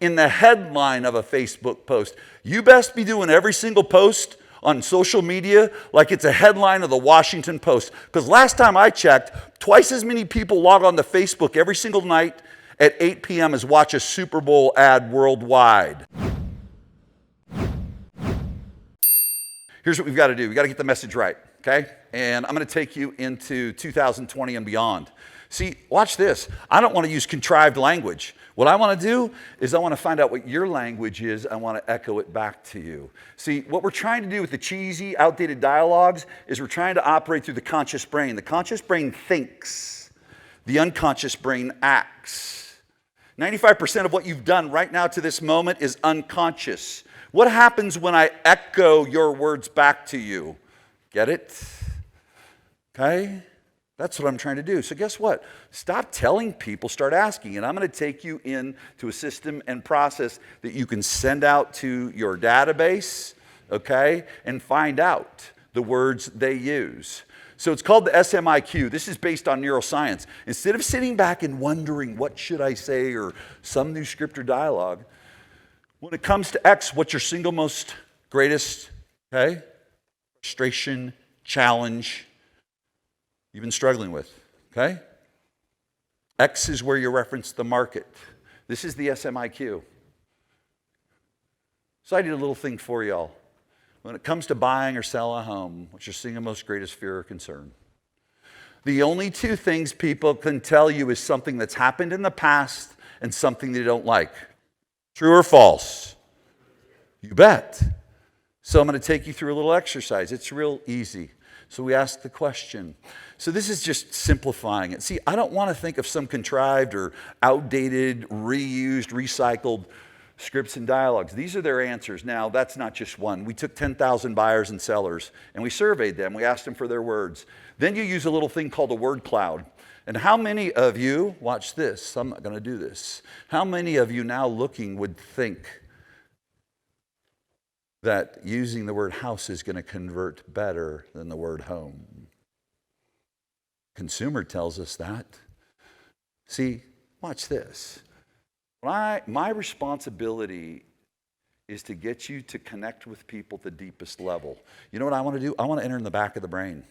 In the headline of a Facebook post. You best be doing every single post on social media like it's a headline of the Washington Post. Because last time I checked, twice as many people log on to Facebook every single night at 8 p.m. as watch a Super Bowl ad worldwide. Here's what we've got to do. We've got to get the message right, okay? And I'm going to take you into 2020 and beyond. See, watch this. I don't want to use contrived language. What I want to do is I want to find out what your language is. I want to echo it back to you. See, what we're trying to do with the cheesy, outdated dialogues is we're trying to operate through the conscious brain. The conscious brain thinks. The unconscious brain acts. 95% of what you've done right now to this moment is unconscious. What happens when I echo your words back to you? Get it? Okay? That's what I'm trying to do. So guess what? Stop telling people, start asking. And I'm going to take you into a system and process that you can send out to your database, okay, and find out the words they use. So it's called the SMIQ. This is based on neuroscience. Instead of sitting back and wondering, what should I say, or some new script or dialogue, when it comes to X, what's your single most greatest, okay, frustration, challenge, you've been struggling with, okay? X is where you reference the market. This is the SMIQ. So I did a little thing for y'all. When it comes to buying or selling a home, what's your single most greatest fear or concern? The only two things people can tell you is something that's happened in the past and something they don't like. True or false? You bet. So I'm going to take you through a little exercise. It's real easy. So we ask the question. So this is just simplifying it. See, I don't want to think of some contrived or outdated, reused, recycled scripts and dialogues. These are their answers. Now, that's not just one. We took 10,000 buyers and sellers, and we surveyed them. We asked them for their words. Then you use a little thing called a word cloud. And how many of you, watch this, I'm not going to do this. How many of you now looking would think that using the word house is going to convert better than the word home? Consumer tells us that. See, watch this. My responsibility is to get you to connect with people at the deepest level. You know what I want to do? I want to enter in the back of the brain.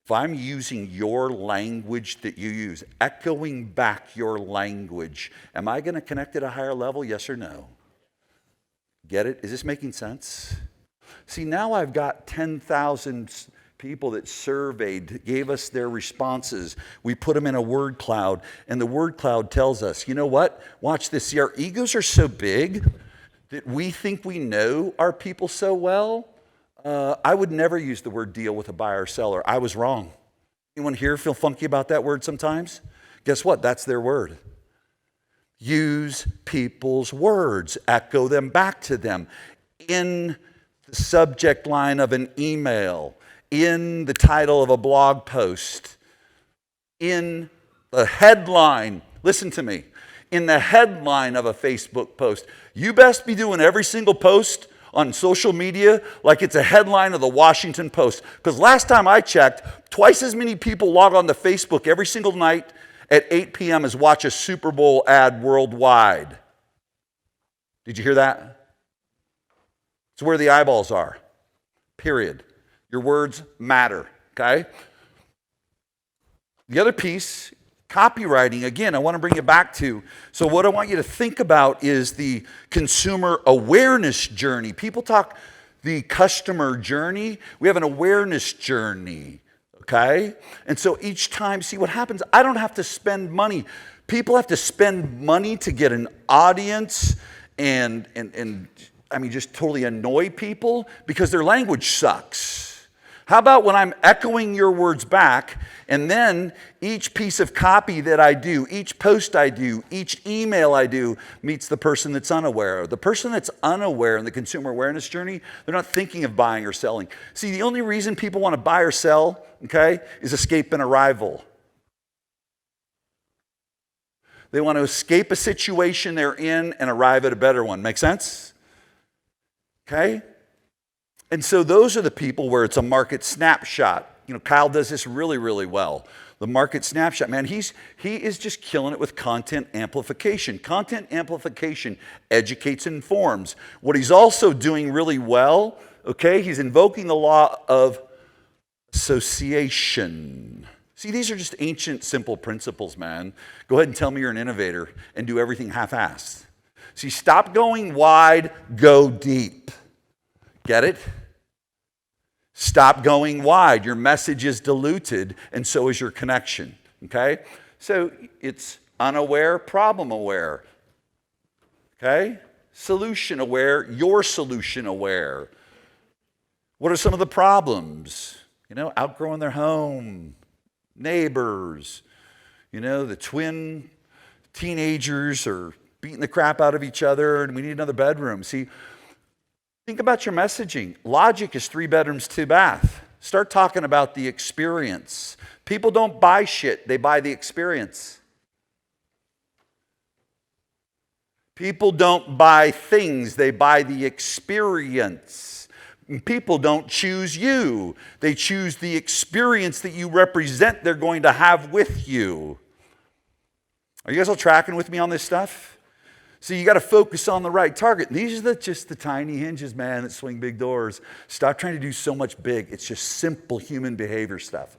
If I'm using your language that you use, echoing back your language, am I going to connect at a higher level, yes or no? Get it? Is this making sense? See, now I've got 10,000 people that surveyed, gave us their responses. We put them in a word cloud, and the word cloud tells us, you know what? Watch this. See, our egos are so big that we think we know our people so well. I would never use the word deal with a buyer or seller. I was wrong. Anyone here feel funky about that word sometimes? Guess what? That's their word. Use people's words. Echo them back to them in the subject line of an email, in the title of a blog post, in the headline. Listen to me. In the headline of a Facebook post. You best be doing every single post on social media like it's a headline of the Washington Post. Because last time I checked, twice as many people log on to Facebook every single night at 8 p.m. as watch a Super Bowl ad worldwide. Did you hear that? It's where the eyeballs are. Period. Your words matter, okay? The other piece, copywriting, again, I want to bring you back to. So what I want you to think about is the consumer awareness journey. People talk the customer journey. We have an awareness journey, okay? And so each time, see what happens, I don't have to spend money. People have to spend money to get an audience and I mean, just totally annoy people because their language sucks. How about when I'm echoing your words back, and then each piece of copy that I do, each post I do, each email I do meets the person that's unaware. The person that's unaware in the consumer awareness journey, they're not thinking of buying or selling. See, the only reason people want to buy or sell, okay, is escape an arrival. They want to escape a situation they're in and arrive at a better one. Make sense? Okay? And so those are the people where it's a market snapshot. You know, Kyle does this really, really well. The market snapshot, man, he is just killing it with content amplification. Content amplification educates and informs. What he's also doing really well, okay, he's invoking the law of association. See, these are just ancient, simple principles, man. Go ahead and tell me you're an innovator and do everything half-assed. See, stop going wide, go deep. Get it? Stop going wide. Your message is diluted, and so is your connection, okay? So it's unaware, problem aware, okay? Solution aware, you're solution aware. What are some of the problems? You know, outgrowing their home, neighbors, you know, the twin teenagers are beating the crap out of each other and we need another bedroom. See, think about your messaging. Logic is 3 bedrooms, 2 bath. Start talking about the experience. People don't buy shit, they buy the experience. People don't buy things, they buy the experience. People don't choose you, they choose the experience that you represent they're going to have with you. Are you guys all tracking with me on this stuff? So you got to focus on the right target. These are just the tiny hinges, man, that swing big doors. Stop trying to do so much big. It's just simple human behavior stuff.